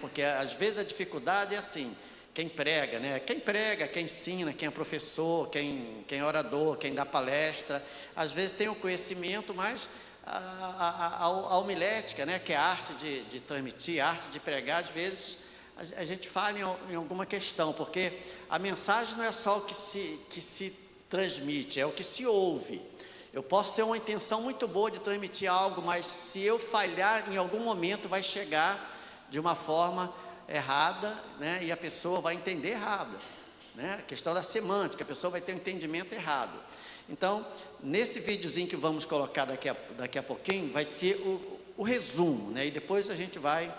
Porque às vezes a dificuldade é assim, quem prega, né? Quem prega, quem ensina, quem é professor, quem é orador, quem dá palestra, às vezes tem o conhecimento, mas a homilética, né? Que é a arte de transmitir, a arte de pregar, às vezes a gente falha em alguma questão, porque a mensagem não é só o que se transmite, é o que se ouve. Eu posso ter uma intenção muito boa de transmitir algo, mas se eu falhar, em algum momento vai chegar de uma forma errada, né? E a pessoa vai entender errado, né? A questão da semântica, a pessoa vai ter um entendimento errado. Então, nesse videozinho que vamos colocar daqui a pouquinho, vai ser o resumo, né? E depois a gente vai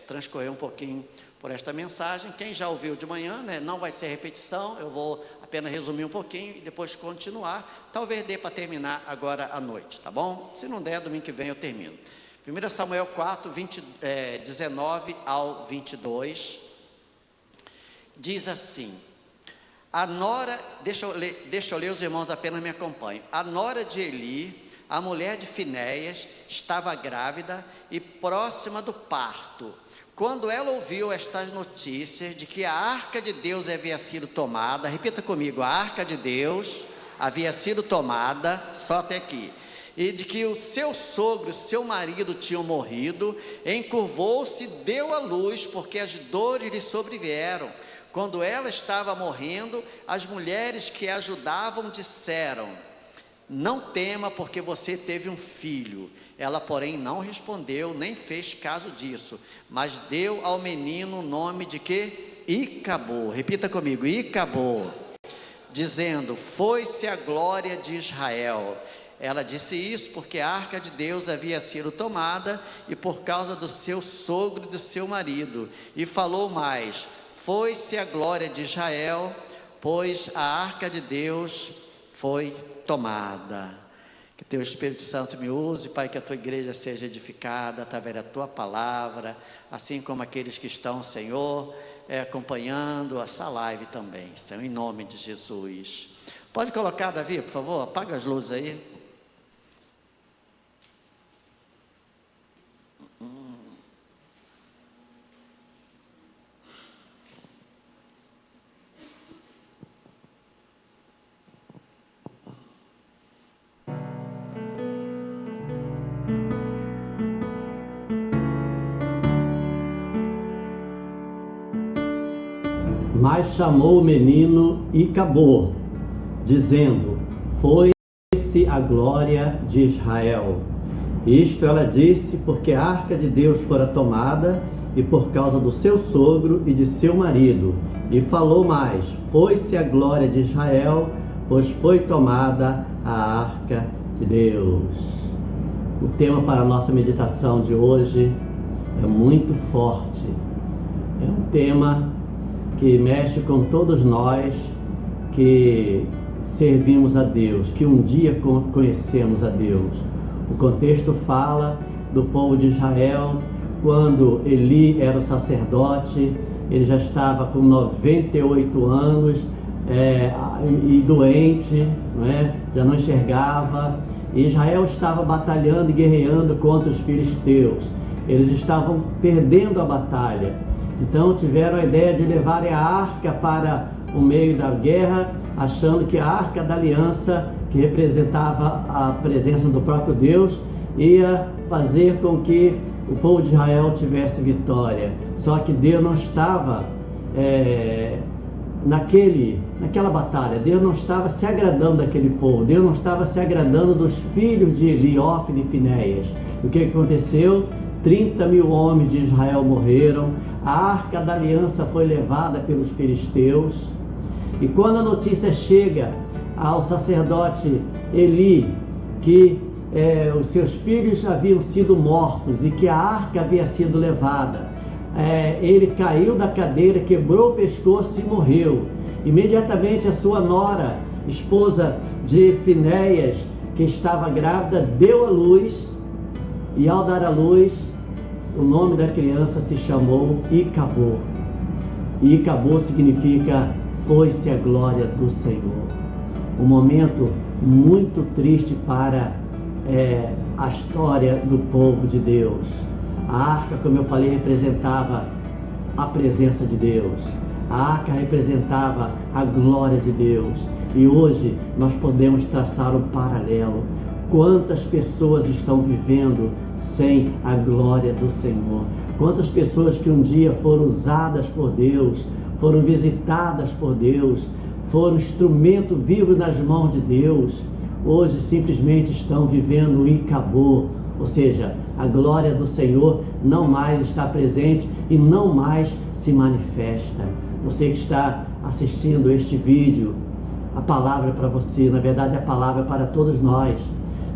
transcorrer um pouquinho por esta mensagem. Quem já ouviu de manhã, né? Não vai ser repetição, eu vou apenas resumir um pouquinho e depois continuar. Talvez dê para terminar agora à noite, tá bom? Se não der, domingo que vem eu termino. 1 Samuel 4, 19 ao 22, diz assim: a nora, deixa eu ler, os irmãos apenas me acompanham. A nora de Eli, a mulher de Finéias, estava grávida e próxima do parto. Quando ela ouviu estas notícias de que a arca de Deus havia sido tomada, repita comigo, a arca de Deus havia sido tomada, só até aqui, e de que o seu sogro e seu marido tinham morrido, encurvou-se e deu à luz, porque as dores lhe sobrevieram. Quando ela estava morrendo, as mulheres que a ajudavam disseram: não tema, porque você teve um filho. Ela, porém, não respondeu, nem fez caso disso, mas deu ao menino o nome de quê? Icabô. Repita comigo, Icabô, dizendo: foi-se a glória de Israel. Ela disse isso porque a arca de Deus havia sido tomada e por causa do seu sogro e do seu marido. E falou mais: foi-se a glória de Israel, pois a arca de Deus foi tomada. Que teu Espírito Santo me use, Pai, que a tua igreja seja edificada através da tua palavra, assim como aqueles que estão, Senhor, acompanhando essa live também, Senhor, em nome de Jesus. Pode colocar, Davi, por favor, apaga as luzes aí. Mas chamou o menino Icabô, dizendo: foi-se a glória de Israel. Isto ela disse porque a arca de Deus fora tomada e por causa do seu sogro e de seu marido. E falou mais: foi-se a glória de Israel, pois foi tomada a arca de Deus. O tema para a nossa meditação de hoje é muito forte. É um tema que mexe com todos nós que servimos a Deus, que um dia conhecemos a Deus. O contexto fala do povo de Israel, quando Eli era o sacerdote, ele já estava com 98 anos e doente, não é? Já não enxergava, e Israel estava batalhando e guerreando contra os filisteus. Eles estavam perdendo a batalha. Então tiveram a ideia de levarem a arca para o meio da guerra, achando que a arca da aliança, que representava a presença do próprio Deus, ia fazer com que o povo de Israel tivesse vitória. Só que Deus não estava naquela batalha. Deus não estava se agradando daquele povo. Deus não estava se agradando dos filhos de Eli, Ofni e Finéias. O que aconteceu? 30 mil homens de Israel morreram, a arca da aliança foi levada pelos filisteus, e quando a notícia chega ao sacerdote Eli, que os seus filhos haviam sido mortos e que a arca havia sido levada, ele caiu da cadeira, quebrou o pescoço e morreu. Imediatamente a sua nora, esposa de Finéias, que estava grávida, deu à luz, e ao dar à luz, o nome da criança se chamou Icabô. E Icabô significa foi-se a glória do Senhor. Um momento muito triste para a história do povo de Deus. A arca, como eu falei, representava a presença de Deus. A arca representava a glória de Deus. E hoje nós podemos traçar um paralelo. Quantas pessoas estão vivendo sem a glória do Senhor? Quantas pessoas que um dia foram usadas por Deus, foram visitadas por Deus, foram instrumento vivo nas mãos de Deus, hoje simplesmente estão vivendo o Icabô, ou seja, a glória do Senhor não mais está presente e não mais se manifesta. Você que está assistindo este vídeo, a palavra é para você, na verdade a palavra é para todos nós.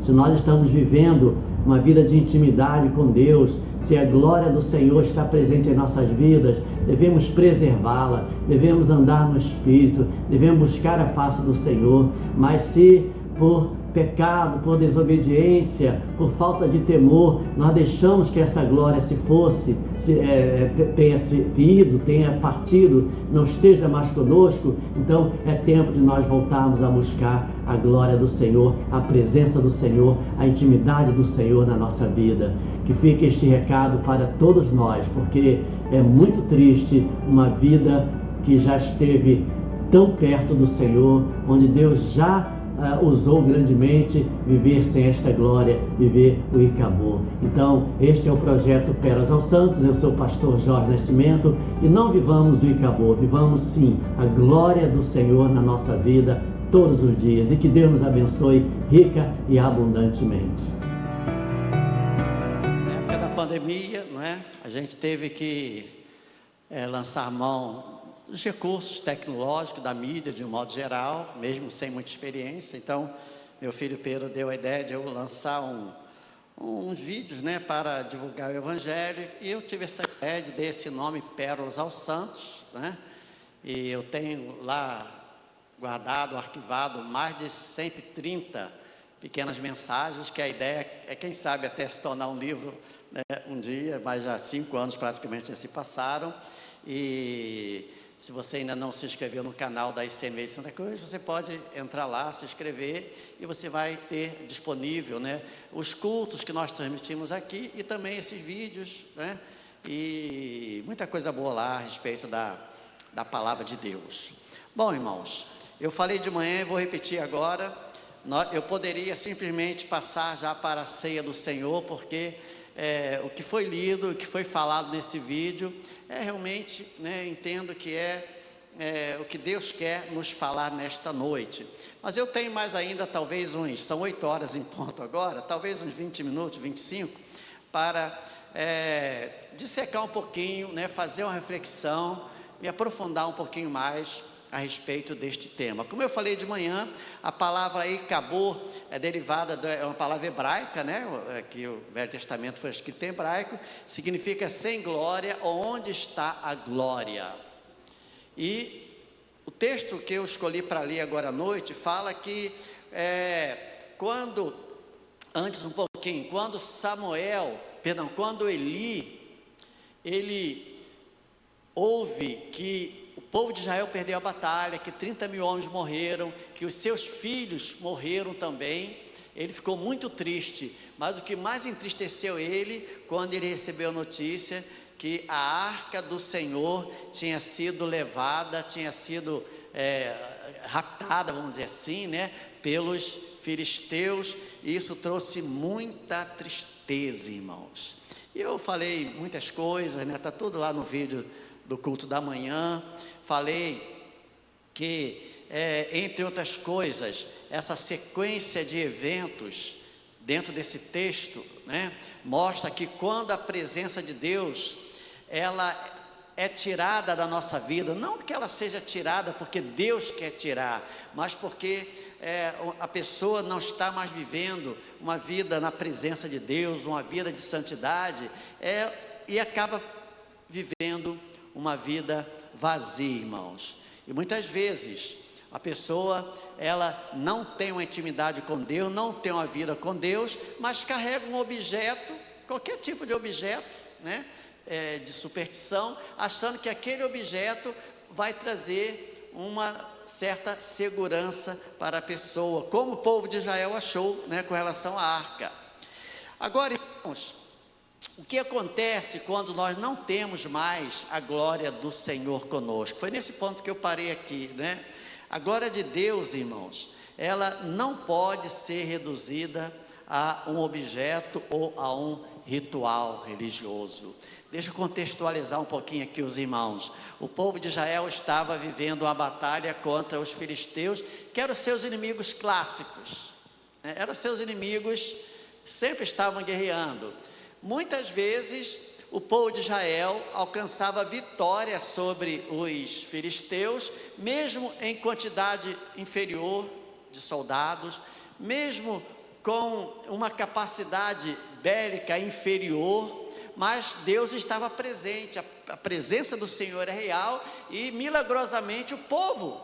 Se nós estamos vivendo uma vida de intimidade com Deus, se a glória do Senhor está presente em nossas vidas, devemos preservá-la, devemos andar no Espírito, devemos buscar a face do Senhor. Mas se por pecado, por desobediência, por falta de temor, nós deixamos que essa glória tenha ido, tenha partido, não esteja mais conosco, então é tempo de nós voltarmos a buscar a glória do Senhor, a presença do Senhor, a intimidade do Senhor na nossa vida. Que fique este recado para todos nós, porque é muito triste uma vida que já esteve tão perto do Senhor, onde Deus já usou grandemente, viver sem esta glória, viver o Icabô. Então, este é o projeto Pérolas aos Santos. Eu sou o pastor Jorge Nascimento e não vivamos o Icabô, vivamos sim a glória do Senhor na nossa vida todos os dias, e que Deus nos abençoe rica e abundantemente. Na época da pandemia, não é? A gente teve que lançar mão dos recursos tecnológicos, da mídia de um modo geral, mesmo sem muita experiência. Então, meu filho Pedro deu a ideia de eu lançar uns vídeos, né, para divulgar o Evangelho, e eu tive essa ideia de dar esse nome Pérolas aos Santos, né? E eu tenho lá guardado, arquivado, mais de 130 pequenas mensagens, que a ideia é, quem sabe, até se tornar um livro, né, um dia, mas já 5 anos praticamente já se passaram. E se você ainda não se inscreveu no canal da ICMA de Santa Cruz, você pode entrar lá, se inscrever, e você vai ter disponível, né, os cultos que nós transmitimos aqui, e também esses vídeos, né, e muita coisa boa lá a respeito da palavra de Deus. Bom, irmãos, eu falei de manhã e vou repetir agora. Eu poderia simplesmente passar já para a ceia do Senhor, porque o que foi lido, o que foi falado nesse vídeo, realmente, né, entendo que o que Deus quer nos falar nesta noite. Mas eu tenho mais ainda, talvez são 8 horas em ponto agora, talvez uns 20 minutos, 25, para dissecar um pouquinho, né, fazer uma reflexão, me aprofundar um pouquinho mais a respeito deste tema. Como eu falei de manhã, a palavra Icabô é derivada, é uma palavra hebraica, né, que o Velho Testamento foi escrito em hebraico, significa sem glória, onde está a glória. E o texto que eu escolhi para ler agora à noite fala que quando Eli, ele ouve que o povo de Israel perdeu a batalha, que 30 mil homens morreram, que os seus filhos morreram também, ele ficou muito triste. Mas o que mais entristeceu ele, quando ele recebeu a notícia que a arca do Senhor tinha sido levada, tinha sido raptada, vamos dizer assim, né, pelos filisteus. E isso trouxe muita tristeza, irmãos. E eu falei muitas coisas, né, está tudo lá no vídeo do culto da manhã. Falei que, entre outras coisas, essa sequência de eventos dentro desse texto, né, mostra que quando a presença de Deus, ela é tirada da nossa vida, não que ela seja tirada porque Deus quer tirar, mas porque a pessoa não está mais vivendo uma vida na presença de Deus, uma vida de santidade, e acaba vivendo uma vida vazia, irmãos. E muitas vezes a pessoa, ela não tem uma intimidade com Deus, não tem uma vida com Deus, mas carrega um objeto, qualquer tipo de objeto, né, de superstição, achando que aquele objeto vai trazer uma certa segurança para a pessoa, como o povo de Israel achou, né, com relação à arca. Agora, irmãos, o que acontece quando nós não temos mais a glória do Senhor conosco? Foi nesse ponto que eu parei aqui, né? A glória de Deus, irmãos, ela não pode ser reduzida a um objeto ou a um ritual religioso. Deixa eu contextualizar um pouquinho aqui os irmãos. O povo de Israel estava vivendo uma batalha contra os filisteus, que eram seus inimigos clássicos, né? Eram seus inimigos, sempre estavam guerreando. Muitas vezes o povo de Israel alcançava vitória sobre os filisteus, mesmo em quantidade inferior de soldados, mesmo com uma capacidade bélica inferior, mas Deus estava presente, a presença do Senhor é real, e milagrosamente o povo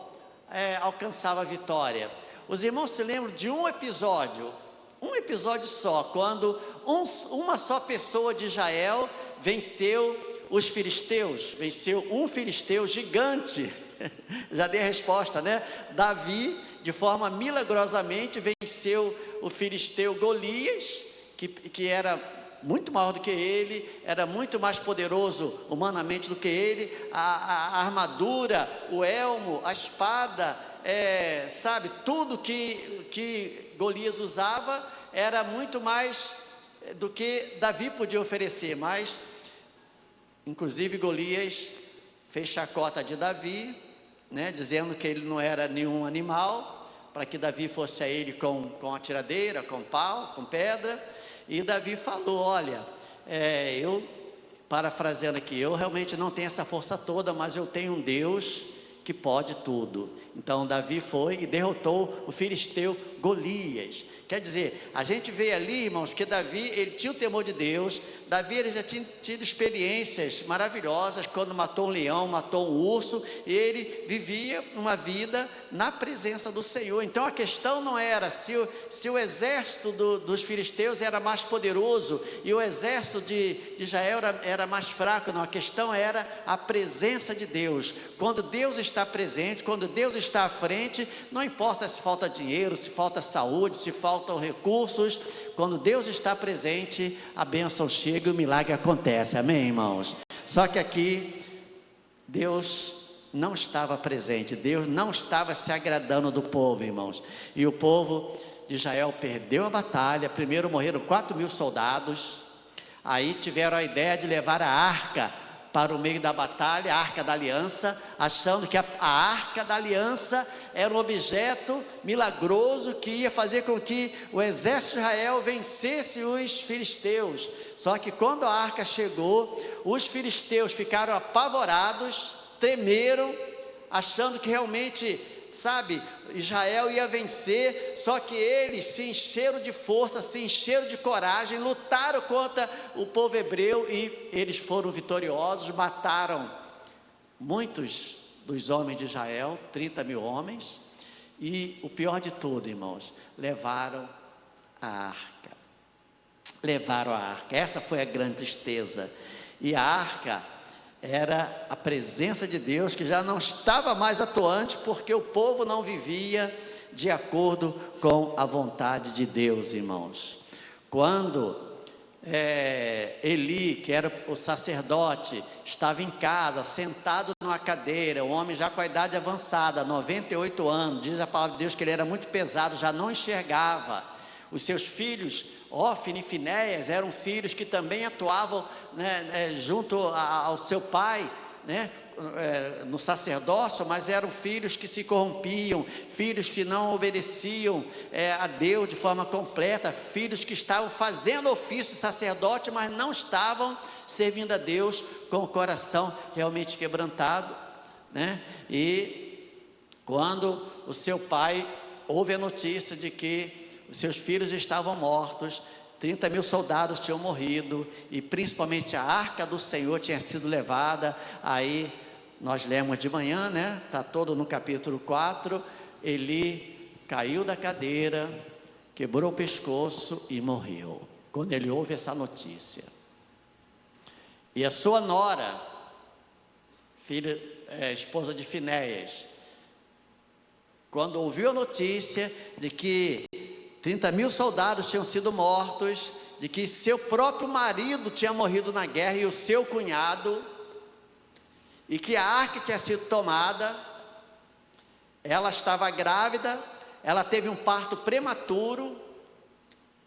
alcançava a vitória. Os irmãos se lembram de um episódio só, quando uma só pessoa de Israel venceu os filisteus, venceu um filisteu gigante. Já dei a resposta, né? Davi, de forma milagrosamente, venceu o filisteu Golias, que era muito maior do que ele, era muito mais poderoso humanamente do que ele. A armadura, o elmo, a espada, sabe, tudo que Golias usava era muito mais do que Davi podia oferecer. Mas, inclusive, Golias fez chacota de Davi, né, dizendo que ele não era nenhum animal, para que Davi fosse a ele com a tiradeira, com pau, com pedra. E Davi falou: olha, eu, parafraseando aqui, eu realmente não tenho essa força toda, mas eu tenho um Deus que pode tudo. Então Davi foi e derrotou o filisteu Golias. Quer dizer, a gente vê ali, irmãos, que Davi, ele tinha o temor de Deus. Davi, ele já tinha tido experiências maravilhosas, quando matou um leão, matou um urso, e ele vivia uma vida na presença do Senhor. Então a questão não era se o exército dos filisteus era mais poderoso e o exército de Israel era mais fraco. Não, a questão era a presença de Deus. Quando Deus está presente, quando Deus está à frente, não importa se falta dinheiro, se falta saúde, se faltam recursos. Quando Deus está presente, a bênção chega e o milagre acontece. Amém, irmãos? Só que aqui Deus não estava presente, Deus não estava se agradando do povo, irmãos. E o povo de Israel perdeu a batalha. Primeiro morreram 4.000 soldados. Aí tiveram a ideia de levar a arca para o meio da batalha, a arca da aliança, achando que a arca da aliança era um objeto milagroso que ia fazer com que o exército de Israel vencesse os filisteus. Só que quando a arca chegou, os filisteus ficaram apavorados, tremeram, achando que realmente, sabe, Israel ia vencer. Só que eles se encheram de força, se encheram de coragem, lutaram contra o povo hebreu e eles foram vitoriosos. Mataram muitos dos homens de Israel, 30.000 homens, e o pior de tudo, irmãos, levaram a arca. Levaram a arca. Essa foi a grande tristeza. E a arca era a presença de Deus, que já não estava mais atuante, porque o povo não vivia de acordo com a vontade de Deus, irmãos. Quando Eli, que era o sacerdote, estava em casa, sentado numa cadeira, um homem já com a idade avançada, 98 anos, diz a palavra de Deus que ele era muito pesado, já não enxergava. Os seus filhos, Ofni e Finéias, eram filhos que também atuavam, né, junto ao seu pai, né, no sacerdócio, mas eram filhos que se corrompiam, filhos que não obedeciam a Deus de forma completa, filhos que estavam fazendo ofício de sacerdote, mas não estavam servindo a Deus com o coração realmente quebrantado, né? E quando o seu pai ouve a notícia de que os seus filhos estavam mortos, 30.000 soldados tinham morrido, e principalmente a arca do Senhor tinha sido levada. Aí nós lemos de manhã, né? Está todo no capítulo 4. Eli caiu da cadeira, quebrou o pescoço e morreu, quando ele ouve essa notícia. E a sua nora, filha, esposa de Finéias, quando ouviu a notícia de que 30.000 soldados tinham sido mortos, de que seu próprio marido tinha morrido na guerra e o seu cunhado, e que a arca tinha sido tomada. Ela estava grávida, ela teve um parto prematuro,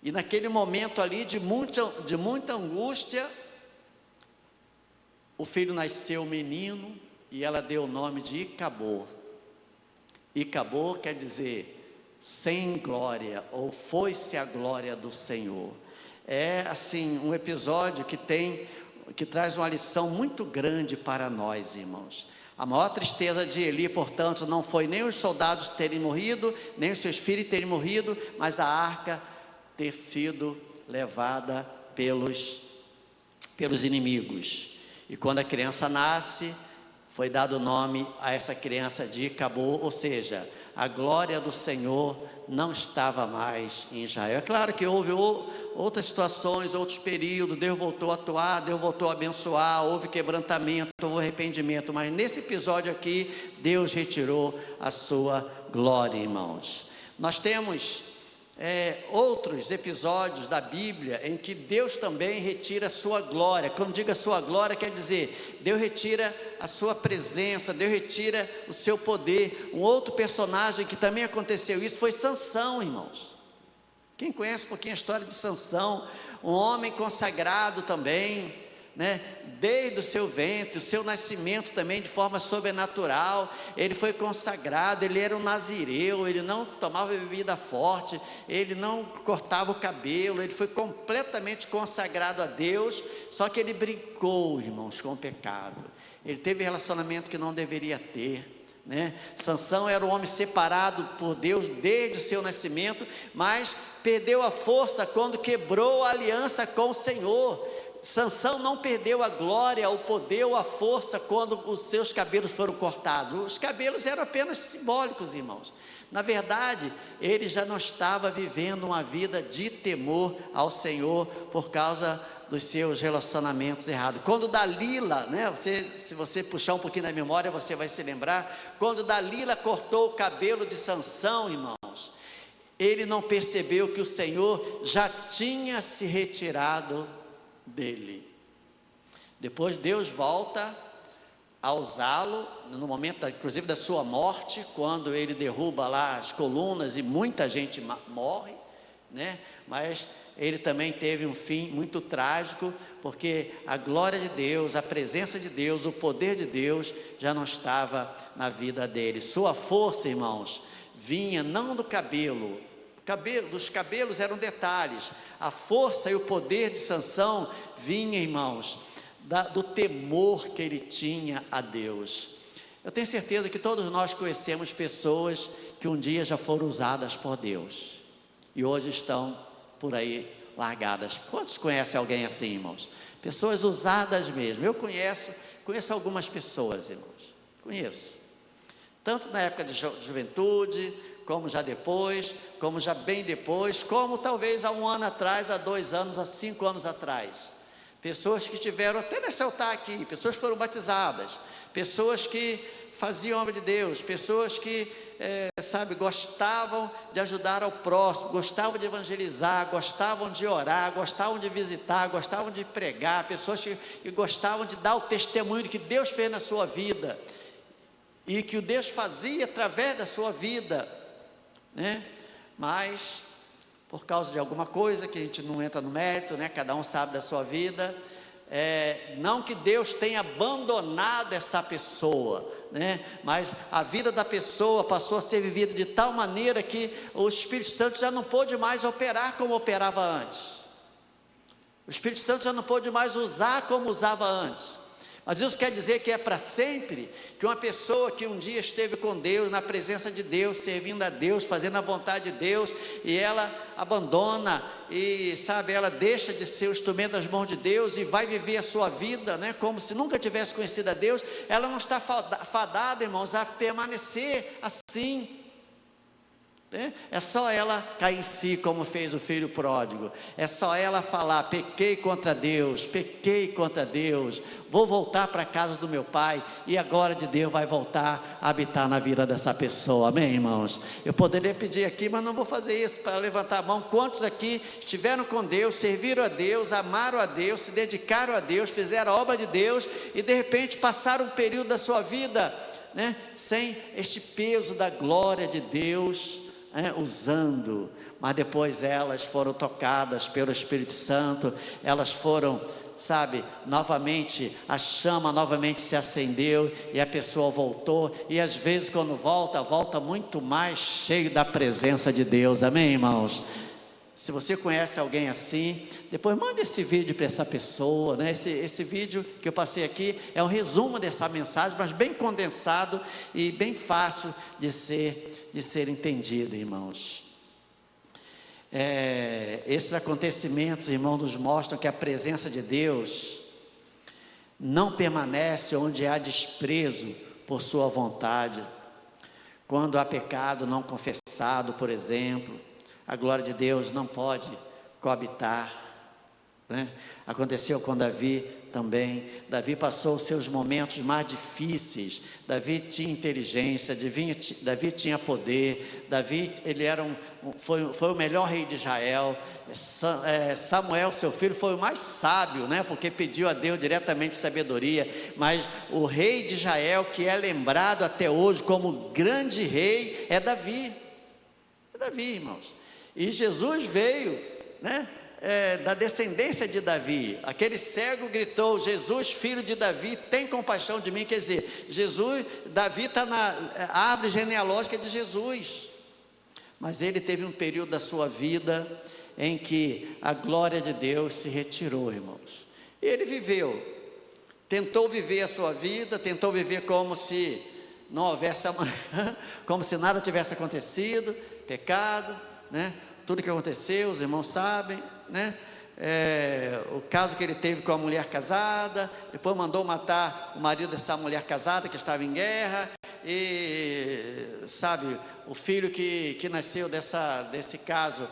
e naquele momento ali de muita angústia, o filho nasceu menino, e ela deu o nome de Icabô. Icabô quer dizer sem glória, ou foi-se a glória do Senhor. É assim um episódio que traz uma lição muito grande para nós, irmãos. A maior tristeza de Eli, portanto, não foi nem os soldados terem morrido, nem os seus filhos terem morrido, mas a arca ter sido levada pelos inimigos. E quando a criança nasce, foi dado o nome a essa criança de Icabô, ou seja, a glória do Senhor não estava mais em Israel. É claro que houve outras situações, outros períodos, Deus voltou a atuar, Deus voltou a abençoar, houve quebrantamento, houve arrependimento, mas nesse episódio aqui, Deus retirou a sua glória, irmãos. Nós temos outros episódios da Bíblia em que Deus também retira a sua glória. Quando diga sua glória, quer dizer, Deus retira a sua presença, Deus retira o seu poder. Um outro personagem que também aconteceu isso foi Sansão, irmãos. Quem conhece um pouquinho a história de Sansão, um homem consagrado também, né? Desde o seu ventre, o seu nascimento também de forma sobrenatural, ele foi consagrado, ele era um nazireu, ele não tomava bebida forte, ele não cortava o cabelo, ele foi completamente consagrado a Deus, só que ele brincou, irmãos, com o pecado, ele teve relacionamento que não deveria ter, né? Sansão era um homem separado por Deus desde o seu nascimento, mas perdeu a força quando quebrou a aliança com o Senhor. Sansão não perdeu a glória, o poder ou a força quando os seus cabelos foram cortados. Os cabelos eram apenas simbólicos, irmãos. Na verdade, ele já não estava vivendo uma vida de temor ao Senhor por causa dos seus relacionamentos errados. Quando Dalila, né, se você puxar um pouquinho da memória, você vai se lembrar, quando Dalila cortou o cabelo de Sansão, irmãos, ele não percebeu que o Senhor já tinha se retirado dele. Depois Deus volta a usá-lo no momento, inclusive, da sua morte, quando ele derruba lá as colunas e muita gente morre, né? Mas ele também teve um fim muito trágico, porque a glória de Deus, a presença de Deus, o poder de Deus já não estava na vida dele. Sua força, irmãos, vinha não do cabelo, dos cabelos eram detalhes. A força e o poder de Sansão vinha, irmãos, do temor que ele tinha a Deus. Eu tenho certeza que todos nós conhecemos pessoas que um dia já foram usadas por Deus e hoje estão por aí largadas. Quantos conhecem alguém assim, irmãos? Pessoas usadas mesmo. Eu conheço algumas pessoas, irmãos. Conheço. Tanto na época de juventude, como já depois, como já bem depois, como talvez há 1 ano atrás, há 2 anos, há 5 anos atrás. Pessoas que estiveram até nesse altar aqui, pessoas que foram batizadas, pessoas que faziam obra de Deus, pessoas que, gostavam de ajudar ao próximo, gostavam de evangelizar, gostavam de orar, gostavam de visitar, gostavam de pregar, pessoas que gostavam de dar o testemunho de que Deus fez na sua vida, e que o Deus fazia através da sua vida, né? Mas por causa de alguma coisa que a gente não entra no mérito, né? Cada um sabe da sua vida, não que Deus tenha abandonado essa pessoa, né? Mas a vida da pessoa passou a ser vivida de tal maneira que o Espírito Santo já não pôde mais operar como operava antes, o Espírito Santo já não pôde mais usar como usava antes. Mas isso quer dizer que é para sempre, que uma pessoa que um dia esteve com Deus, na presença de Deus, servindo a Deus, fazendo a vontade de Deus, e ela abandona, e ela deixa de ser o instrumento das mãos de Deus, e vai viver a sua vida, né, como se nunca tivesse conhecido a Deus, ela não está fadada, irmãos, a permanecer assim. É só ela cair em si, como fez o filho pródigo. É só ela falar: pequei contra Deus, vou voltar para a casa do meu pai, e a glória de Deus vai voltar a habitar na vida dessa pessoa. Amém, irmãos? Eu poderia pedir aqui, mas não vou fazer isso, para levantar a mão. Quantos aqui estiveram com Deus, serviram a Deus, amaram a Deus, se dedicaram a Deus, fizeram a obra de Deus, e de repente passaram um período da sua vida, sem este peso da glória de Deus, usando, mas depois elas foram tocadas pelo Espírito Santo, elas foram, novamente, a chama novamente se acendeu, e a pessoa voltou, e às vezes quando volta muito mais cheio da presença de Deus. Amém, irmãos? Se você conhece alguém assim, depois manda esse vídeo para essa pessoa, esse vídeo que eu passei aqui é um resumo dessa mensagem, mas bem condensado e bem fácil de ser entendido, irmãos. Esses acontecimentos, irmãos, nos mostram que a presença de Deus não permanece onde há desprezo por sua vontade. Quando há pecado não confessado, por exemplo, a glória de Deus não pode coabitar, Aconteceu com Davi também. Davi passou os seus momentos mais difíceis. Davi tinha inteligência, Davi tinha poder. Davi, ele foi o melhor rei de Israel. Samuel, seu filho, foi o mais sábio, porque pediu a Deus diretamente sabedoria. Mas o rei de Israel, que é lembrado até hoje como grande rei, é Davi. É Davi, irmãos. E Jesus veio, da descendência de Davi. Aquele cego gritou: Jesus, filho de Davi, tem compaixão de mim. Quer dizer, Davi está na árvore genealógica de Jesus. Mas ele teve um período da sua vida em que a glória de Deus se retirou, irmãos. Ele tentou viver a sua vida, tentou viver como se não houvesse amanhã, como se nada tivesse acontecido, pecado, tudo que aconteceu, os irmãos sabem, o caso que ele teve com a mulher casada, depois mandou matar o marido dessa mulher casada que estava em guerra, e o filho que nasceu desse caso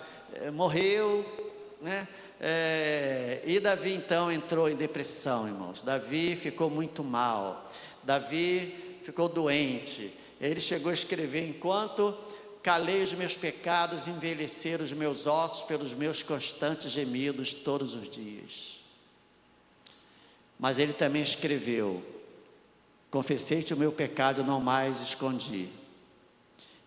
morreu, e Davi então entrou em depressão, irmãos. Davi ficou muito mal, Davi ficou doente. Ele chegou a escrever: enquanto calei os meus pecados, envelheceram os meus ossos pelos meus constantes gemidos todos os dias. Mas ele também escreveu: confessei-te o meu pecado, não mais escondi,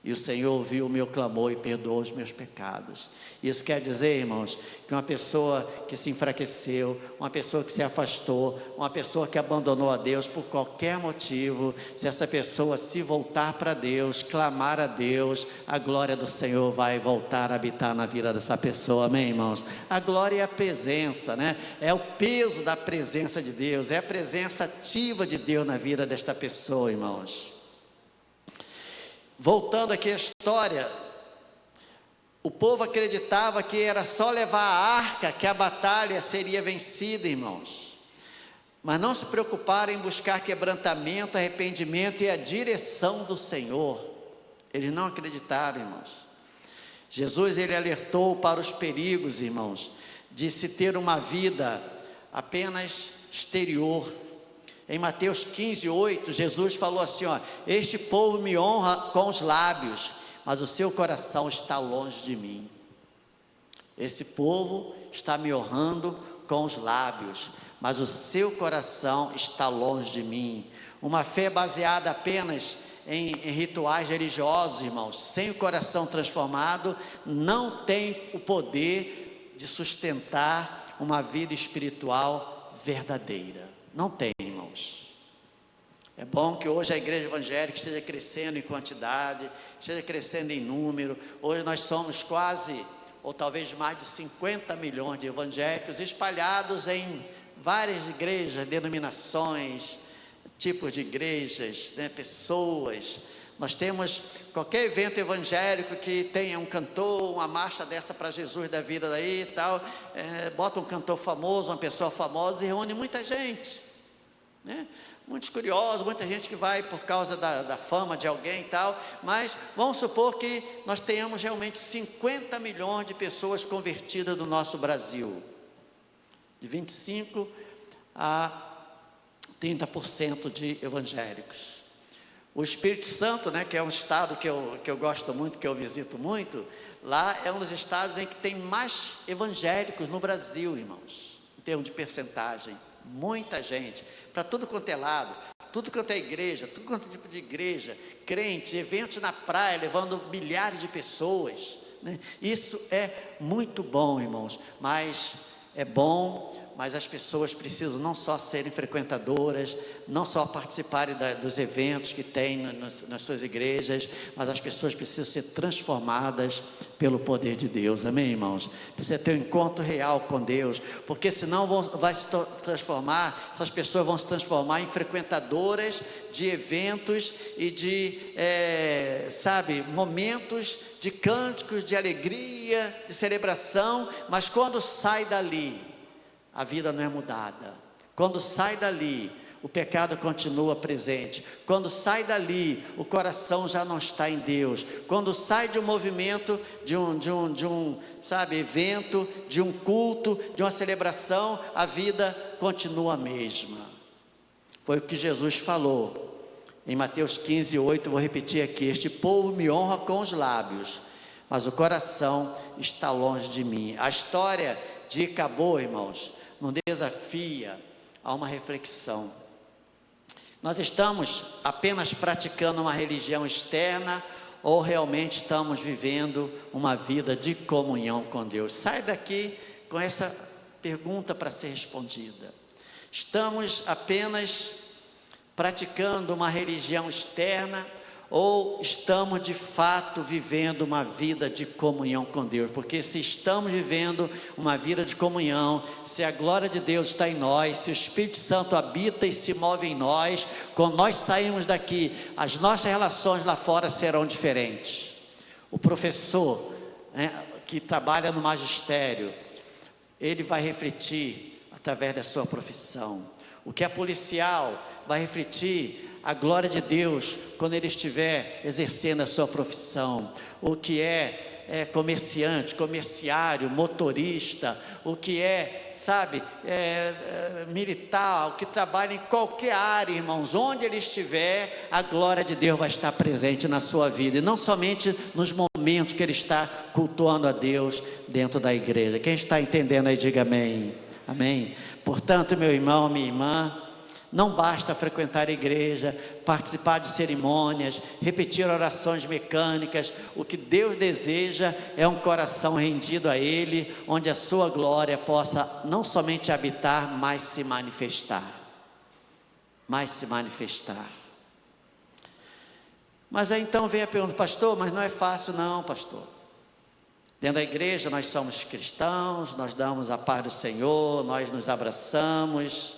e o Senhor ouviu o meu clamor e perdoou os meus pecados. Isso quer dizer, irmãos, que uma pessoa que se enfraqueceu, uma pessoa que se afastou, uma pessoa que abandonou a Deus por qualquer motivo, se essa pessoa se voltar para Deus, clamar a Deus, a glória do Senhor vai voltar a habitar na vida dessa pessoa. Amém, irmãos? A glória é a presença, é o peso da presença de Deus, é a presença ativa de Deus na vida desta pessoa, irmãos. Voltando aqui à história, o povo acreditava que era só levar a arca que a batalha seria vencida, irmãos. Mas não se preocuparam em buscar quebrantamento, arrependimento e a direção do Senhor. Eles não acreditaram, irmãos. Jesus, ele alertou para os perigos, irmãos, de se ter uma vida apenas exterior. Em Mateus 15:8, Jesus falou assim: este povo me honra com os lábios, mas o seu coração está longe de mim. Esse povo está me honrando com os lábios, mas o seu coração está longe de mim. Uma fé baseada apenas em rituais religiosos, irmãos, sem o coração transformado, não tem o poder de sustentar uma vida espiritual verdadeira. Não tem, irmãos. É bom que hoje a igreja evangélica esteja crescendo em quantidade, esteja crescendo em número. Hoje nós somos quase, ou talvez mais de 50 milhões de evangélicos espalhados em várias igrejas, denominações, tipos de igrejas, pessoas. Nós temos qualquer evento evangélico que tenha um cantor, uma marcha dessa para Jesus da vida daí e tal, bota um cantor famoso, uma pessoa famosa e reúne muita gente, muitos curiosos, muita gente que vai por causa da fama de alguém e tal, mas vamos supor que nós tenhamos realmente 50 milhões de pessoas convertidas no nosso Brasil, de 25 a 30% de evangélicos. O Espírito Santo, né, que é um estado que eu gosto muito, que eu visito muito, lá é um dos estados em que tem mais evangélicos no Brasil, irmãos, em termos de percentagem. Muita gente, para tudo quanto é lado, tudo quanto é igreja, tudo quanto é tipo de igreja, crente, eventos na praia, levando milhares de pessoas, né? Isso é muito bom, irmãos, mas é bom, mas as pessoas precisam não só serem frequentadoras, não só participarem dos eventos que tem nas suas igrejas, mas as pessoas precisam ser transformadas pelo poder de Deus, amém, irmãos? Precisa ter um encontro real com Deus, porque senão vai se transformar, essas pessoas vão se transformar em frequentadoras de eventos e de, momentos de cânticos, de alegria, de celebração, mas quando sai dali, a vida não é mudada. Quando sai dali, o pecado continua presente. Quando sai dali, o coração já não está em Deus. Quando sai de um movimento, de um evento, de um culto, de uma celebração, a vida continua a mesma. Foi o que Jesus falou em Mateus 15:8, vou repetir aqui: este povo me honra com os lábios, mas o coração está longe de mim. A história de Icabô, irmãos, nos desafia a uma reflexão. Nós estamos apenas praticando uma religião externa ou realmente estamos vivendo uma vida de comunhão com Deus? Sai daqui com essa pergunta para ser respondida. Estamos apenas praticando uma religião externa ou estamos de fato vivendo uma vida de comunhão com Deus? Porque se estamos vivendo uma vida de comunhão, se a glória de Deus está em nós, se o Espírito Santo habita e se move em nós, quando nós saímos daqui, as nossas relações lá fora serão diferentes. O professor, que trabalha no magistério, ele vai refletir através da sua profissão. O que é policial vai refletir a glória de Deus quando ele estiver exercendo a sua profissão. O que é comerciante, comerciário, motorista, o que militar, o que trabalha em qualquer área, irmãos, onde ele estiver, a glória de Deus vai estar presente na sua vida, e não somente nos momentos que ele está cultuando a Deus dentro da igreja. Quem está entendendo aí, diga amém. Amém. Portanto, meu irmão, minha irmã, não basta frequentar a igreja, participar de cerimônias, repetir orações mecânicas. O que Deus deseja é um coração rendido a Ele, onde a sua glória possa não somente habitar, mas se manifestar. Mas aí então vem a pergunta: pastor, mas não é fácil não, pastor. Dentro da igreja nós somos cristãos, nós damos a paz do Senhor, nós nos abraçamos,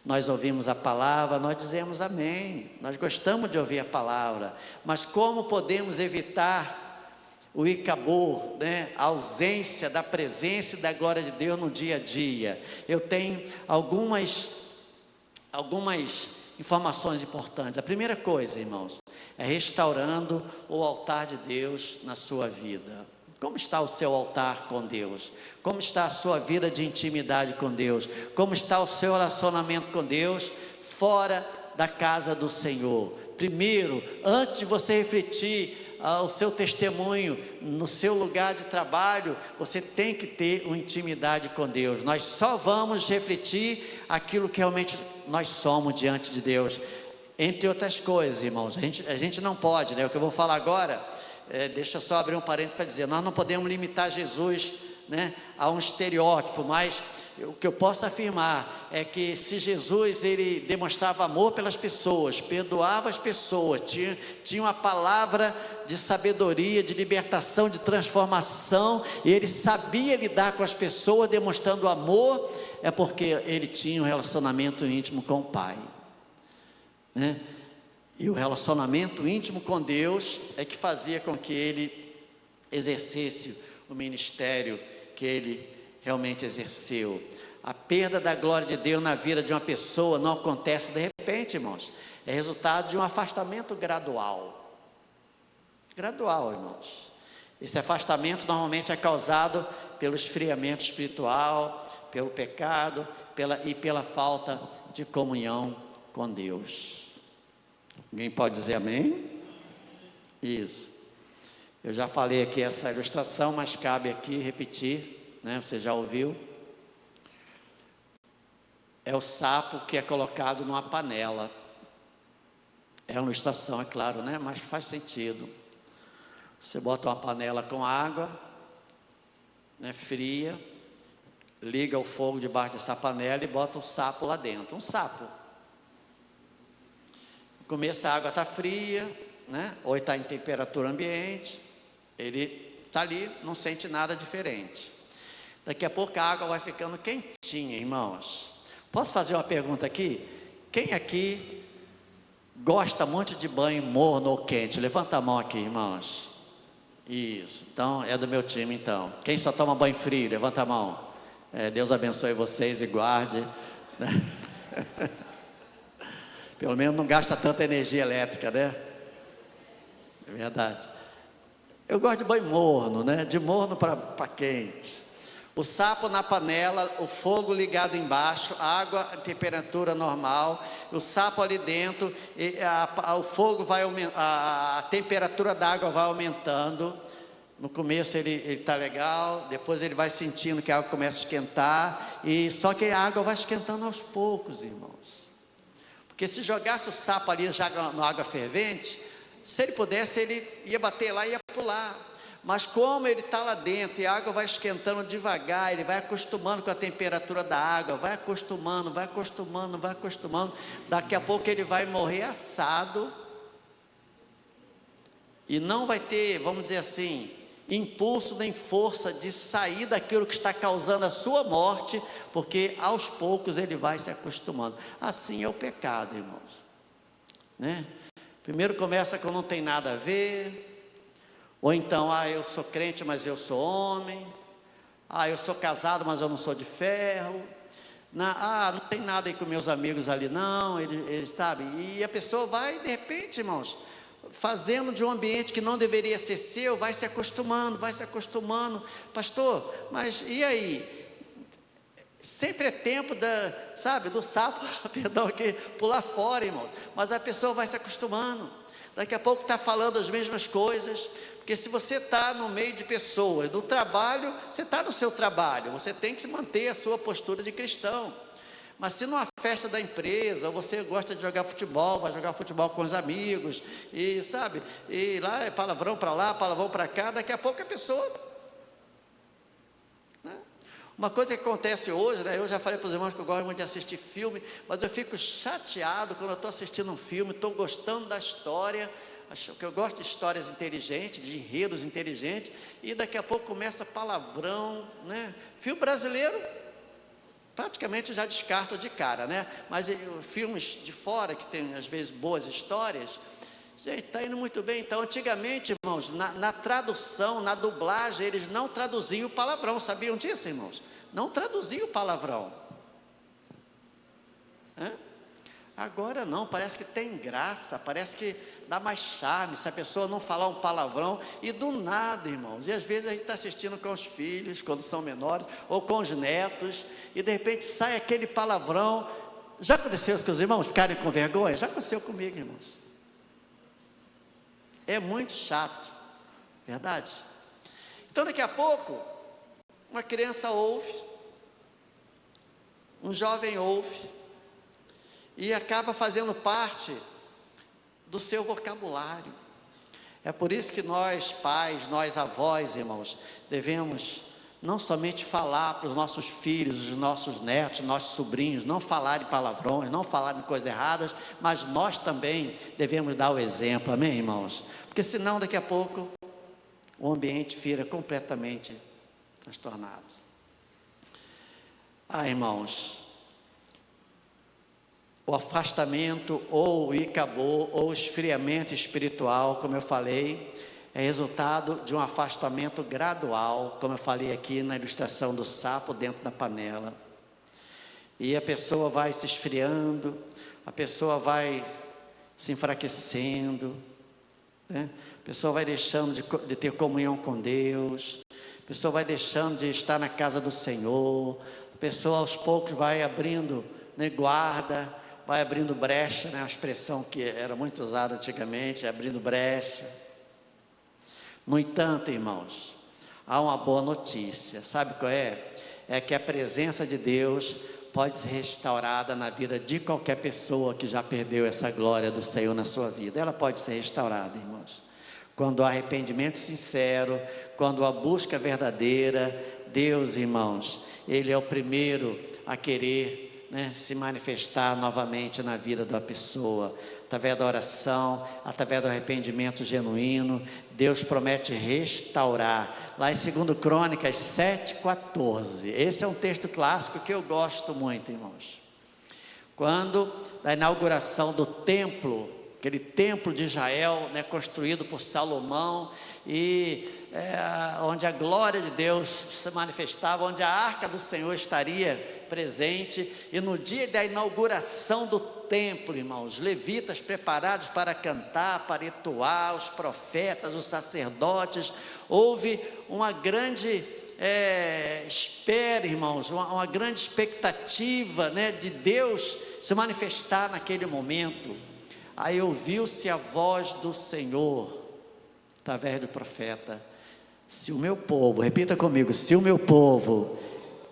nós ouvimos a palavra, nós dizemos amém, nós gostamos de ouvir a palavra, mas como podemos evitar o Icabô, a ausência da presença e da glória de Deus no dia a dia? Eu tenho algumas informações importantes. A primeira coisa, irmãos, é restaurando o altar de Deus na sua vida. Como está o seu altar com Deus? Como está a sua vida de intimidade com Deus? Como está o seu relacionamento com Deus fora da casa do Senhor? Primeiro, antes de você refletir o seu testemunho no seu lugar de trabalho, você tem que ter uma intimidade com Deus. Nós só vamos refletir aquilo que realmente nós somos diante de Deus. Entre outras coisas, irmãos, a gente não pode, o que eu vou falar agora, deixa eu só abrir um parênteses para dizer, nós não podemos limitar Jesus, a um estereótipo, mas o que eu posso afirmar é que se Jesus, ele demonstrava amor pelas pessoas, perdoava as pessoas, tinha uma palavra de sabedoria, de libertação, de transformação, e ele sabia lidar com as pessoas demonstrando amor, é porque ele tinha um relacionamento íntimo com o Pai, E o relacionamento íntimo com Deus é que fazia com que ele exercesse o ministério que ele realmente exerceu. A perda da glória de Deus na vida de uma pessoa não acontece de repente, irmãos. É resultado de um afastamento gradual. Gradual, irmãos. Esse afastamento normalmente é causado pelo esfriamento espiritual, pelo pecado e pela falta de comunhão com Deus. Alguém pode dizer amém? Isso. Eu já falei aqui essa ilustração, mas cabe aqui repetir, né? Você já ouviu? É o sapo que é colocado numa panela. É uma ilustração, é claro, né? Mas faz sentido. Você bota uma panela com água, né, fria, liga o fogo debaixo dessa panela e bota o sapo lá dentro. Um sapo. No começo a água está fria, né? Ou está em temperatura ambiente. Ele está ali, não sente nada diferente. Daqui a pouco a água vai ficando quentinha, irmãos. Posso fazer uma pergunta aqui? Quem aqui gosta muito de banho morno ou quente? Levanta a mão aqui, irmãos. Isso, então é do meu time então. Quem só toma banho frio? Levanta a mão. Deus abençoe vocês e guarde, né? Pelo menos não gasta tanta energia elétrica, né? É verdade. Eu gosto de banho morno, né? De morno para quente. O sapo na panela, o fogo ligado embaixo, a água a temperatura normal, o sapo ali dentro, o fogo vai aumentando, a temperatura da água vai aumentando. No começo ele está legal, depois ele vai sentindo que a água começa a esquentar, e só que a água vai esquentando aos poucos, irmãos. Porque se jogasse o sapo ali já na água fervente, se ele pudesse, ele ia bater lá e ia pular. Mas como ele está lá dentro e a água vai esquentando devagar, ele vai acostumando com a temperatura da água, vai acostumando, daqui a pouco ele vai morrer assado e não vai ter, vamos dizer assim, impulso nem força de sair daquilo que está causando a sua morte, porque aos poucos ele vai se acostumando. Assim é o pecado, irmãos, né? Primeiro começa com não tem nada a ver. Ou então, eu sou crente, mas eu sou homem. Eu sou casado, mas eu não sou de ferro. Não tem nada aí com meus amigos ali, não. Eles sabem. E a pessoa vai, de repente, irmãos, fazendo de um ambiente que não deveria ser seu, vai se acostumando. Pastor, mas e aí? Sempre é tempo do sapo, perdão, aqui, pular fora, irmão. Mas a pessoa vai se acostumando. Daqui a pouco está falando as mesmas coisas. Porque se você está no meio de pessoas, no trabalho, você está no seu trabalho, você tem que manter a sua postura de cristão. Mas se numa festa da empresa, você gosta de jogar futebol, vai jogar futebol com os amigos, e sabe, e lá é palavrão para lá, palavrão para cá, daqui a pouco a pessoa, né? Uma coisa que acontece hoje, né? Eu já falei para os irmãos que eu gosto muito de assistir filme, mas eu fico chateado quando eu estou assistindo um filme, estou gostando da história, que eu gosto de histórias inteligentes, de enredos inteligentes, e daqui a pouco começa palavrão, né? Filme brasileiro, praticamente eu já descarto de cara, né? Mas filmes de fora, que tem às vezes boas histórias, gente, está indo muito bem. Então, antigamente, irmãos, na tradução, na dublagem, eles não traduziam o palavrão, sabiam disso, irmãos? Não traduziam o palavrão. Agora não, parece que tem graça, parece que dá mais charme se a pessoa não falar um palavrão, e do nada, irmãos, e às vezes a gente está assistindo com os filhos, quando são menores, ou com os netos, e de repente sai aquele palavrão. Já aconteceu isso com os irmãos ficarem com vergonha? Já aconteceu comigo, irmãos. É muito chato, verdade? Então daqui a pouco, uma criança ouve, um jovem ouve, e acaba fazendo parte do seu vocabulário. É por isso que nós pais, nós avós, irmãos, devemos não somente falar para os nossos filhos, os nossos netos, nossos sobrinhos, não falarem palavrões, não falarem coisas erradas, mas nós também devemos dar o exemplo, amém, irmãos? Porque senão daqui a pouco o ambiente vira completamente transtornado. Irmãos, o afastamento ou o acabou, ou o esfriamento espiritual, como eu falei, é resultado de um afastamento gradual, como eu falei aqui na ilustração do sapo dentro da panela. e a pessoa vai se esfriando, a pessoa vai se enfraquecendo, né? A pessoa vai deixando de ter comunhão com Deus, a pessoa vai deixando de estar na casa do Senhor, a pessoa aos poucos vai abrindo, né, guarda, vai abrindo brecha, né, uma expressão que era muito usada antigamente, abrindo brecha. No entanto, irmãos, há uma boa notícia, sabe qual é? É que a presença de Deus pode ser restaurada na vida de qualquer pessoa que já perdeu essa glória do Senhor na sua vida. Ela pode ser restaurada, irmãos, quando há arrependimento sincero, quando há busca verdadeira. Deus, irmãos, Ele é o primeiro a querer, né, se manifestar novamente na vida da pessoa, através da oração, através do arrependimento genuíno. Deus promete restaurar. Lá em 2 Crônicas 7,14, esse é um texto clássico que eu gosto muito, irmãos. Quando, da inauguração do templo, aquele templo de Israel, né, construído por Salomão, e onde a glória de Deus se manifestava, onde a arca do Senhor estaria presente, e no dia da inauguração do templo, irmãos, levitas preparados para cantar, para entoar, os profetas, os sacerdotes, houve uma grande espera, irmãos, uma grande expectativa, né, de Deus se manifestar naquele momento. Aí ouviu-se a voz do Senhor através do profeta: se o meu povo, repita comigo, se o meu povo,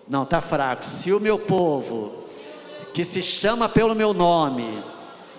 não, está fraco, se o meu povo, que se chama pelo meu nome,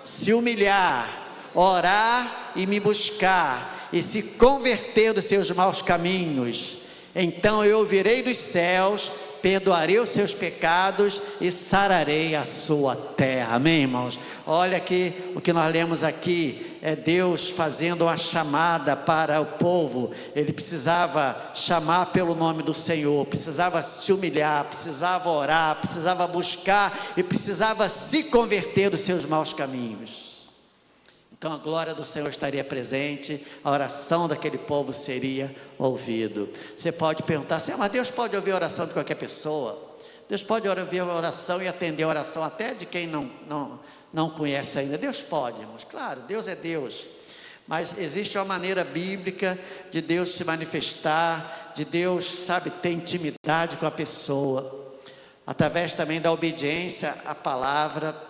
se humilhar, orar e me buscar, e se converter dos seus maus caminhos, então eu ouvirei dos céus, perdoarei os seus pecados e sararei a sua terra. Amém, irmãos? Olha que o que nós lemos aqui é Deus fazendo uma chamada para o povo. Ele precisava chamar pelo nome do Senhor, precisava se humilhar, precisava orar, precisava buscar e precisava se converter dos seus maus caminhos. Então a glória do Senhor estaria presente, a oração daquele povo seria ouvida. Você pode perguntar assim: mas Deus pode ouvir a oração de qualquer pessoa? Deus pode ouvir a oração e atender a oração até de quem não conhece ainda? Deus pode, irmãos, claro, Deus é Deus. Mas existe uma maneira bíblica de Deus se manifestar, de Deus, sabe, ter intimidade com a pessoa, através também da obediência à palavra.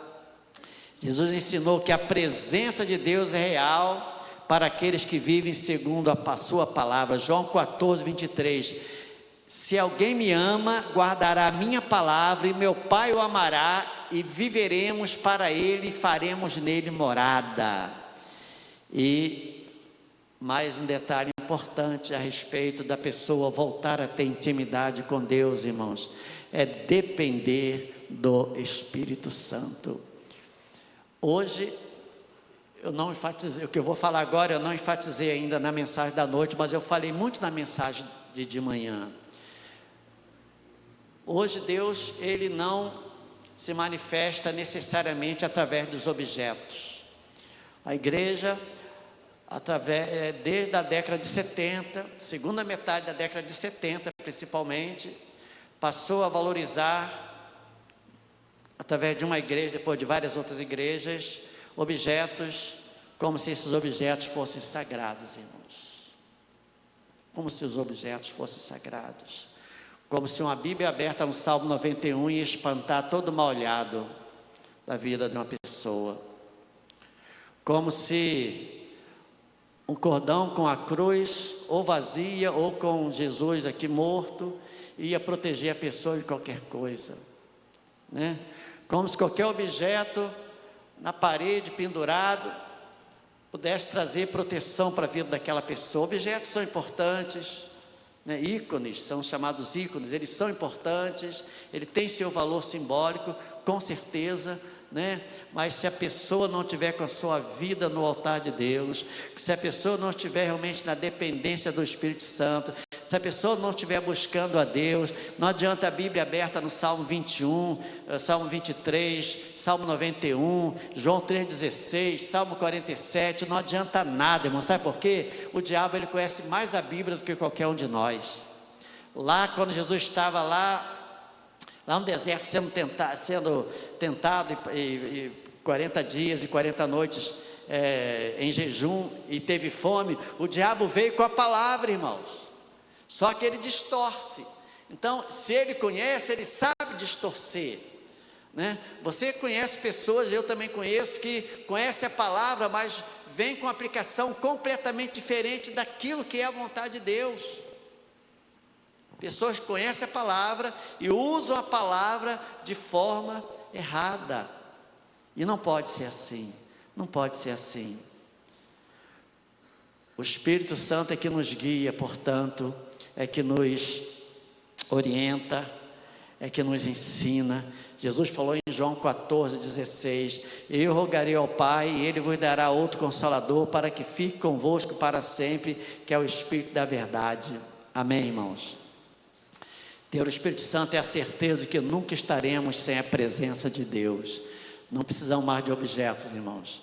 Jesus ensinou que a presença de Deus é real para aqueles que vivem segundo a sua palavra. João 14:23, se alguém me ama, guardará a minha palavra, e meu Pai o amará, e viveremos para ele e faremos nele morada. E mais um detalhe importante a respeito da pessoa voltar a ter intimidade com Deus, irmãos, é depender do Espírito Santo. Hoje, eu não enfatizei, o que eu vou falar agora, eu não enfatizei ainda na mensagem da noite, mas eu falei muito na mensagem de manhã. Hoje Deus, Ele não se manifesta necessariamente através dos objetos. A igreja, desde a década de 70, segunda metade da década de 70 principalmente, passou a valorizar, através de uma igreja, depois de várias outras igrejas, objetos, como se esses objetos fossem sagrados, irmãos. Como se os objetos fossem sagrados. Como se uma Bíblia aberta no Salmo 91 ia espantar todo mal olhado da vida de uma pessoa. Como se um cordão com a cruz, ou vazia, ou com Jesus aqui morto, ia proteger a pessoa de qualquer coisa, né? Como se qualquer objeto na parede, pendurado, pudesse trazer proteção para a vida daquela pessoa. Objetos são importantes, né? Ícones, são chamados ícones, eles são importantes, ele tem seu valor simbólico, com certeza, né? Mas se a pessoa não tiver com a sua vida no altar de Deus, se a pessoa não estiver realmente na dependência do Espírito Santo, se a pessoa não estiver buscando a Deus, não adianta a Bíblia aberta no Salmo 21, Salmo 23, Salmo 91, João 3,16, Salmo 47, não adianta nada, irmão. Sabe por quê? O diabo, ele conhece mais a Bíblia do que qualquer um de nós. Lá, quando Jesus estava lá lá no deserto sendo tentado e 40 dias e 40 noites em jejum, e teve fome, o diabo veio com a palavra, irmãos, só que ele distorce. Então, se ele conhece, ele sabe distorcer, né? Você conhece pessoas, eu também conheço, que conhece a palavra, mas vem com aplicação completamente diferente daquilo que é a vontade de Deus. Pessoas que conhecem a palavra e usam a palavra de forma errada, e não pode ser assim, não pode ser assim. O Espírito Santo é que nos guia, portanto, é que nos orienta, é que nos ensina. Jesus falou em João 14,16: eu rogarei ao Pai, e Ele vos dará outro Consolador, para que fique convosco para sempre, que é o Espírito da verdade. Amém, irmãos? Ter o Espírito Santo é a certeza de que nunca estaremos sem a presença de Deus. Não precisamos mais de objetos, irmãos.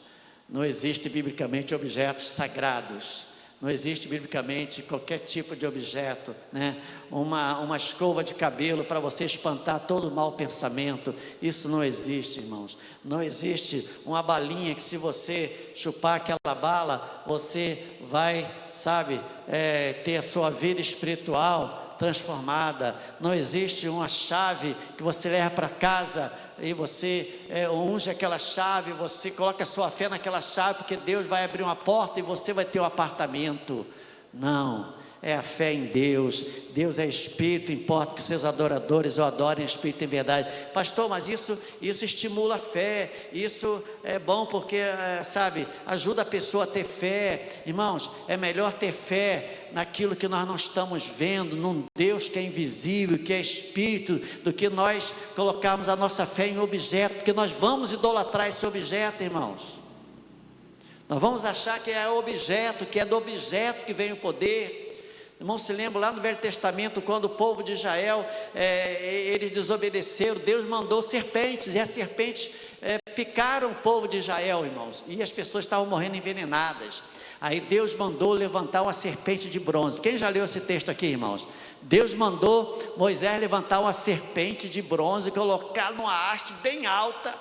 Não existe biblicamente objetos sagrados. Não existe biblicamente qualquer tipo de objeto, né? Uma escova de cabelo para você espantar todo mau pensamento. Isso não existe, irmãos. Não existe uma balinha que, se você chupar aquela bala, você vai, ter a sua vida espiritual transformada. Não existe uma chave que você leva para casa e você unge aquela chave, você coloca a sua fé naquela chave, porque Deus vai abrir uma porta e você vai ter um apartamento. Não, é a fé em Deus. Deus é Espírito, importa que seus adoradores o adorem em Espírito e em verdade. Pastor, mas isso estimula a fé, isso é bom porque, ajuda a pessoa a ter fé. Irmãos, é melhor ter fé naquilo que nós não estamos vendo, num Deus que é invisível, que é Espírito, do que nós colocarmos a nossa fé em objeto, porque nós vamos idolatrar esse objeto, irmãos. Nós vamos achar que é objeto, que é do objeto que vem o poder. Irmão, se lembra lá no Velho Testamento, quando o povo de Israel, eles desobedeceram, Deus mandou serpentes, e as serpentes picaram o povo de Israel, irmãos, e as pessoas estavam morrendo envenenadas. Aí Deus mandou levantar uma serpente de bronze. Quem já leu esse texto aqui, irmãos? Deus mandou Moisés levantar uma serpente de bronze, colocar numa haste bem alta.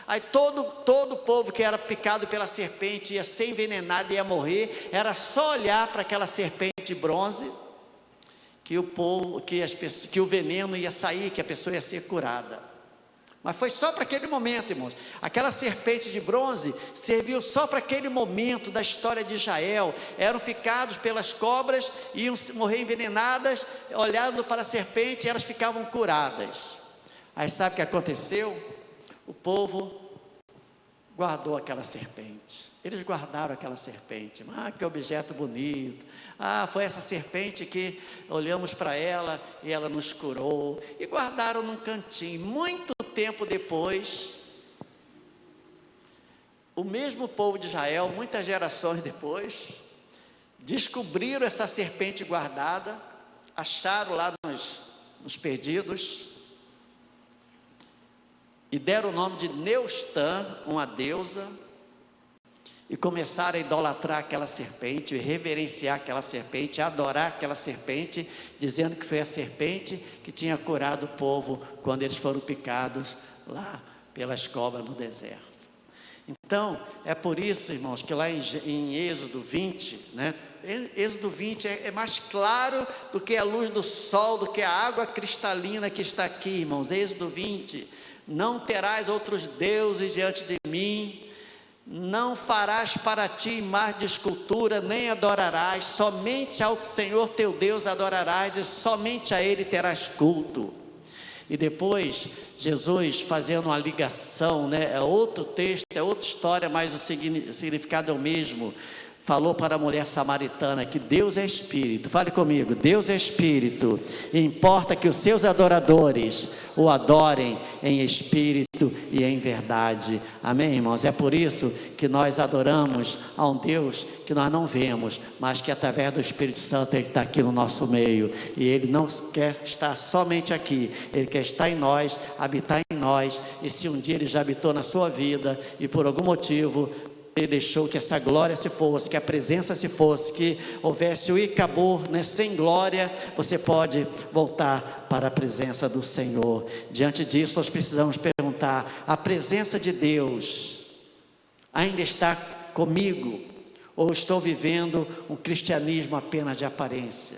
Aí todo o povo que era picado pela serpente ia ser envenenado, ia morrer. Era só olhar para aquela serpente de bronze que o veneno ia sair, que a pessoa ia ser curada. Mas foi só para aquele momento, irmãos. Aquela serpente de bronze serviu só para aquele momento da história de Israel. Eram picados pelas cobras, iam morrer envenenadas, olhando para a serpente, elas ficavam curadas. Aí sabe o que aconteceu? O povo guardou aquela serpente. Eles guardaram aquela serpente. Que objeto bonito. Foi essa serpente que olhamos para ela e ela nos curou. E guardaram num cantinho. Muito tempo depois, o mesmo povo de Israel, muitas gerações depois, descobriram essa serpente guardada, acharam lá nos perdidos, e deram o nome de Neustã, uma deusa, e começaram a idolatrar aquela serpente, reverenciar aquela serpente, adorar aquela serpente, dizendo que foi a serpente que tinha curado o povo quando eles foram picados lá pelas cobras no deserto. Então, é por isso, irmãos, que lá em Êxodo 20, né? Êxodo 20 é mais claro do que a luz do sol, do que a água cristalina que está aqui, irmãos. Êxodo 20: não terás outros deuses diante de mim, não farás para ti imagem de escultura, nem adorarás, somente ao Senhor teu Deus adorarás, e somente a Ele terás culto. E depois, Jesus fazendo uma ligação, né? É outro texto, é outra história, mas o significado é o mesmo. Falou para a mulher samaritana que Deus é Espírito. Fale comigo: Deus é Espírito, e importa que os seus adoradores o adorem em espírito e em verdade. Amém, irmãos? É por isso que nós adoramos a um Deus que nós não vemos, mas que através do Espírito Santo Ele está aqui no nosso meio. E Ele não quer estar somente aqui, Ele quer estar em nós, habitar em nós. E se um dia Ele já habitou na sua vida e por algum motivo Ele deixou que essa glória se fosse, que a presença se fosse, que houvesse o Icabô, né? Sem glória, você pode voltar para a presença do Senhor. Diante disso, nós precisamos perguntar: a presença de Deus ainda está comigo? Ou estou vivendo um cristianismo apenas de aparência?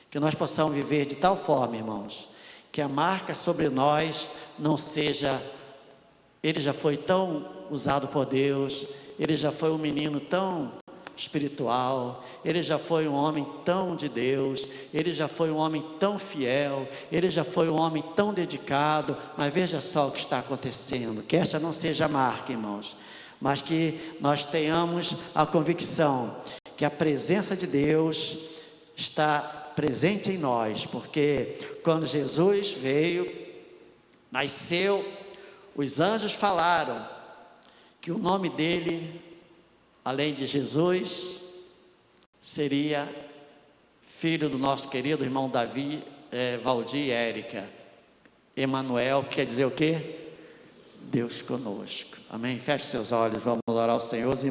Que nós possamos viver de tal forma, irmãos, que a marca sobre nós não seja: ele já foi tão usado por Deus, ele já foi um menino tão espiritual, ele já foi um homem tão de Deus, ele já foi um homem tão fiel, ele já foi um homem tão dedicado. Mas veja só o que está acontecendo. Que essa não seja a marca, irmãos, mas que nós tenhamos a convicção que a presença de Deus está presente em nós, porque quando Jesus veio, nasceu, os anjos falaram que o nome dele, além de Jesus, seria filho do nosso querido irmão Davi, Valdir e Érica. Emanuel, que quer dizer o quê? Deus conosco. Amém? Feche seus olhos, vamos orar ao Senhor.